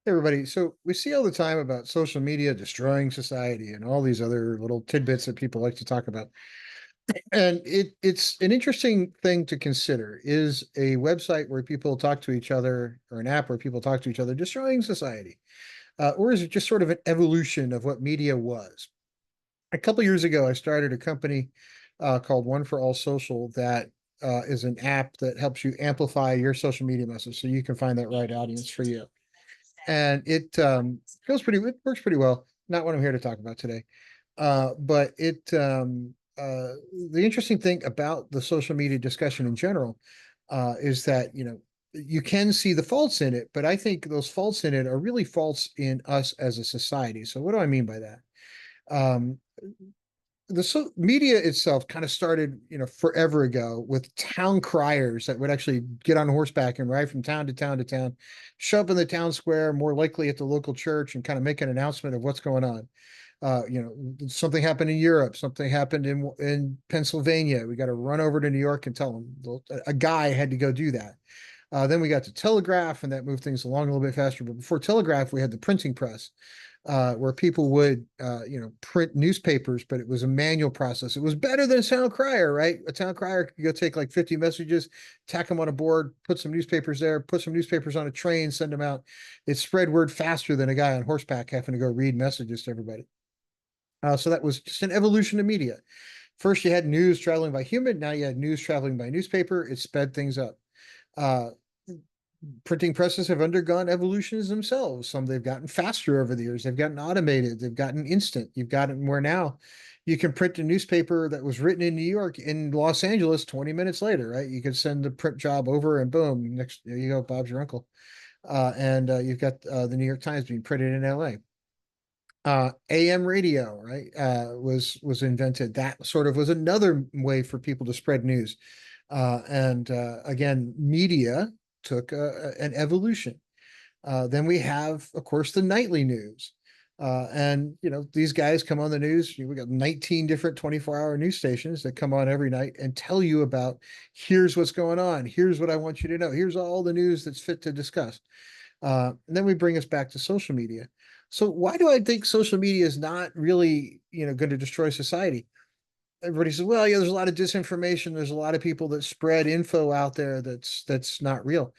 Hey everybody, so we see all the time about social media destroying society and all these other little tidbits that people like to talk about. And it's an interesting thing to consider. Is a website where people talk to each other or an app where people talk to each other destroying society? Or is it just sort of an evolution of what media was? A couple years ago, I started a company called One for All Social that is an app that helps you amplify your social media message so you can find that right audience for you. And it works pretty well. Not what I'm here to talk about today. But the interesting thing about the social media discussion in general is that, you can see the faults in it, but I think those faults in it are really faults in us as a society. So what do I mean by that? Um, the media itself kind of started, forever ago with town criers that would actually get on horseback and ride from town to town to town, show up in the town square, more likely at the local church, and kind of make an announcement of what's going on. Something happened in Europe, something happened in Pennsylvania. We got to run over to New York and tell them. A guy had to go do that. Then we got to telegraph, and that moved things along a little bit faster. But before telegraph, we had the printing press, where people would, print newspapers, but it was a manual process. It was better than a town crier, right? A town crier could go take like 50 messages, tack them on a board, put some newspapers there, put some newspapers on a train, send them out. It spread word faster than a guy on horseback having to go read messages to everybody. So that was just an evolution of media. First, you had news traveling by human. Now you had news traveling by newspaper. It sped things up. Uh, Printing presses have undergone evolutions themselves. Some they've gotten faster over the years. They've gotten automated. They've gotten instant. You've got it where now you can print a newspaper that was written in New York in Los Angeles 20 minutes later, right? You could send the print job over and boom, next there you go, Bob's your uncle. And you've got the New York Times being printed in LA. AM radio, right, was invented. That sort of was another way for people to spread news. And again, media took an evolution. Then we have, of course, the nightly news. And these guys come on the news. We got 19 different 24-hour news stations that come on every night and tell you about, here's what's going on. Here's what I want you to know. Here's all the news that's fit to discuss. And then we bring us back to social media. So why do I think social media is not really, going to destroy society? Everybody says, well, yeah, there's a lot of disinformation. There's a lot of people that spread info out there that's not real.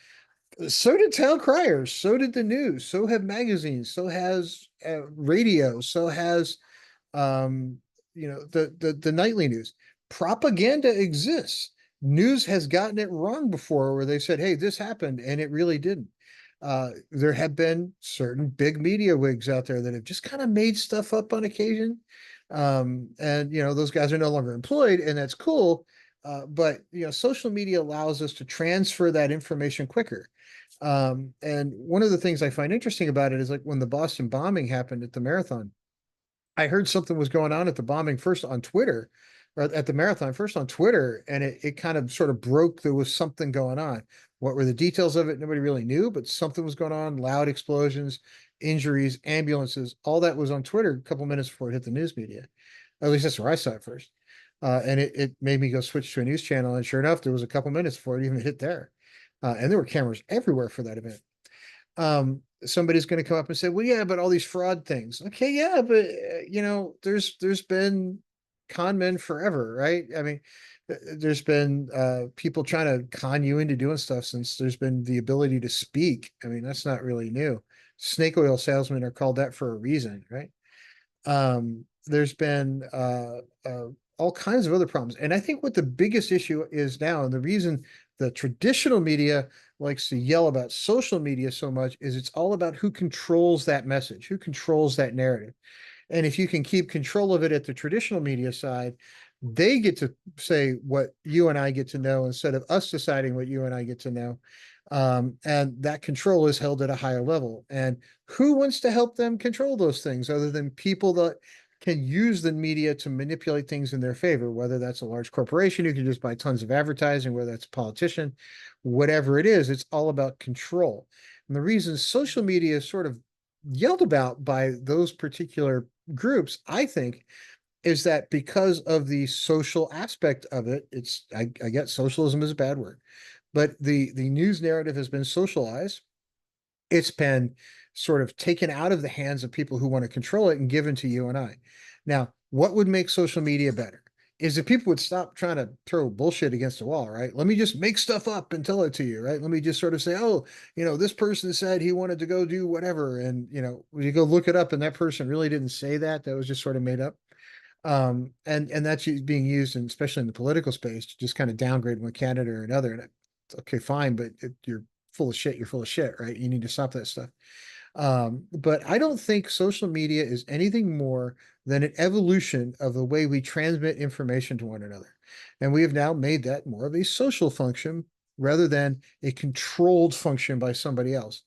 So did town criers. So did the news. So have magazines. So has radio. So has the nightly news. Propaganda exists. News has gotten it wrong before, where they said, "Hey, this happened," and it really didn't. There have been certain big media wigs out there that have just kind of made stuff up on occasion, and those guys are no longer employed, and that's cool. But social media allows us to transfer that information quicker. And one of the things I find interesting about it is like when the Boston bombing happened at the marathon. I heard something was going on at the bombing first on Twitter, or at the marathon first on Twitter, and it kind of sort of broke. There was something going on. What were the details of it? Nobody really knew, but something was going on. Loud explosions, injuries, ambulances, all that was on Twitter a couple minutes before it hit the news media. At least that's where I saw it first. And it made me go switch to a news channel. And sure enough, there was a couple minutes before it even hit there. And there were cameras everywhere for that event. Somebody's going to come up and say, well, yeah, but all these fraud things. Okay, yeah, but there's been con men forever, right? I mean, there's been people trying to con you into doing stuff since there's been the ability to speak. I mean, that's not really new. Snake oil salesmen are called that for a reason, right? There's been all kinds of other problems. And I think what the biggest issue is now, and the reason the traditional media likes to yell about social media so much, is it's all about who controls that message, who controls that narrative. And if you can keep control of it at the traditional media side, they get to say what you and I get to know instead of us deciding what you and I get to know. And that control is held at a higher level. And who wants to help them control those things other than people that can use the media to manipulate things in their favor, whether that's a large corporation who can just buy tons of advertising, whether that's a politician, whatever it is, it's all about control. And the reason social media is sort of yelled about by those particular groups, I think, is that because of the social aspect of it, I get socialism is a bad word, but the news narrative has been socialized. It's been sort of taken out of the hands of people who want to control it and given to you and I. Now, what would make social media better is if people would stop trying to throw bullshit against the wall, right? Let me just make stuff up and tell it to you, right? Let me just sort of say, oh, this person said he wanted to go do whatever. And, you go look it up and that person really didn't say that. That was just sort of made up. And that's being used, and especially in the political space, to just kind of downgrade one candidate or another. And okay, fine, but you're full of shit. You're full of shit, right? You need to stop that stuff. But I don't think social media is anything more than an evolution of the way we transmit information to one another. And we have now made that more of a social function rather than a controlled function by somebody else.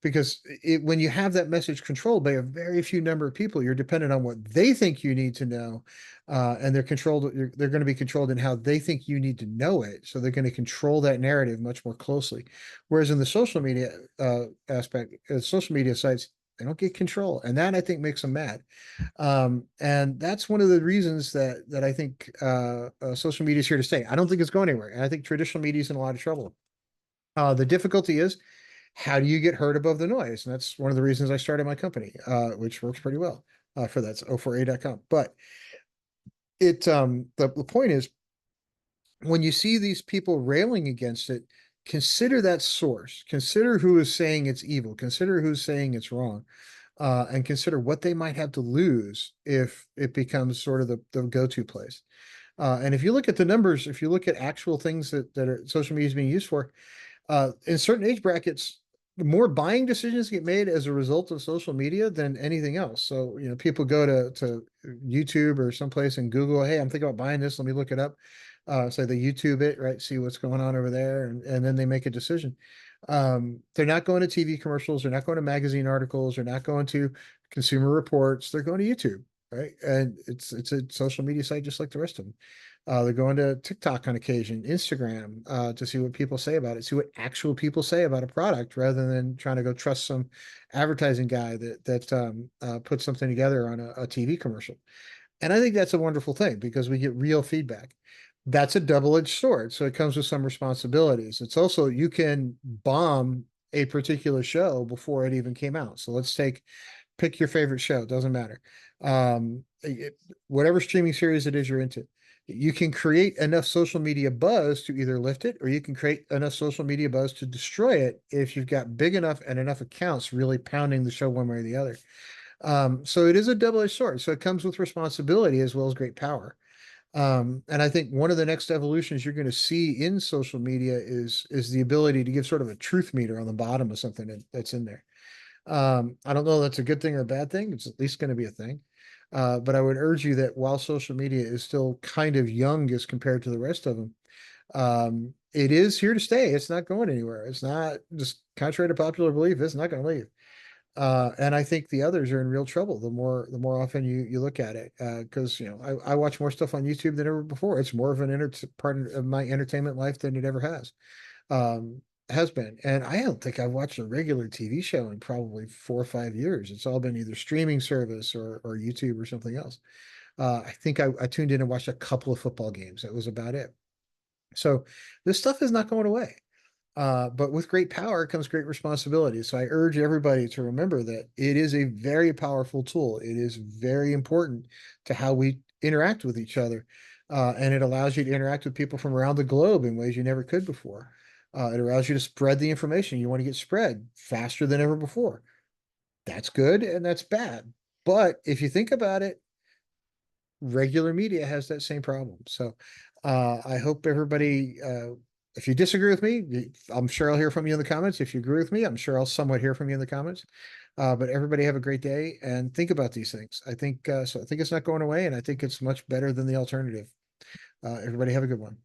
Because when you have that message controlled by a very few number of people, you're dependent on what they think you need to know, and they're controlled. They're going to be controlled in how they think you need to know it. So they're going to control that narrative much more closely. Whereas in the social media aspect, social media sites, they don't get control, and that I think makes them mad. And that's one of the reasons that I think social media is here to stay. I don't think it's going anywhere, and I think traditional media is in a lot of trouble. The difficulty is, how do you get heard above the noise? And that's one of the reasons I started my company, which works pretty well for that. It's 048.com. But the point is, when you see these people railing against it, consider that source. Consider who is saying it's evil. Consider who's saying it's wrong. And consider what they might have to lose if it becomes sort of the go-to place. And if you look at the numbers, if you look at actual things that are social media is being used for, in certain age brackets, more buying decisions get made as a result of social media than anything else. So, people go to YouTube or someplace and Google, hey, I'm thinking about buying this. Let me look it up. So they YouTube it, right? See what's going on over there. And then they make a decision. They're not going to TV commercials. They're not going to magazine articles. They're not going to Consumer Reports. They're going to YouTube, right? And it's a social media site just like the rest of them. They're going to TikTok on occasion, Instagram, to see what people say about it, see what actual people say about a product, rather than trying to go trust some advertising guy that puts something together on a TV commercial. And I think that's a wonderful thing because we get real feedback. That's a double-edged sword. So it comes with some responsibilities. It's also, you can bomb a particular show before it even came out. So pick your favorite show, doesn't matter. Whatever streaming series it is you're into. You can create enough social media buzz to either lift it, or you can create enough social media buzz to destroy it if you've got big enough and enough accounts really pounding the show one way or the other. So it is a double-edged sword. So it comes with responsibility as well as great power. And I think one of the next evolutions you're going to see in social media is the ability to give sort of a truth meter on the bottom of something that's in there. I don't know if that's a good thing or a bad thing. It's at least going to be a thing. But I would urge you that while social media is still kind of young as compared to the rest of them, it is here to stay. It's not going anywhere. It's not, just contrary to popular belief, it's not going to leave. And I think the others are in real trouble the more often you look at it. Because I watch more stuff on YouTube than ever before. It's more of an part of my entertainment life than it ever has been. And I don't think I've watched a regular TV show in probably 4 or 5 years. It's all been either streaming service or YouTube or something else. I think I tuned in and watched a couple of football games. That was about it. So this stuff is not going away. But with great power comes great responsibility. So I urge everybody to remember that it is a very powerful tool. It is very important to how we interact with each other. And it allows you to interact with people from around the globe in ways you never could before. It allows you to spread the information you want to get spread faster than ever before. That's good and that's bad. But if you think about it, regular media has that same problem. So I hope everybody, if you disagree with me, I'm sure I'll hear from you in the comments. If you agree with me, I'm sure I'll somewhat hear from you in the comments. But everybody have a great day and think about these things. I think it's not going away, and I think it's much better than the alternative. Everybody have a good one.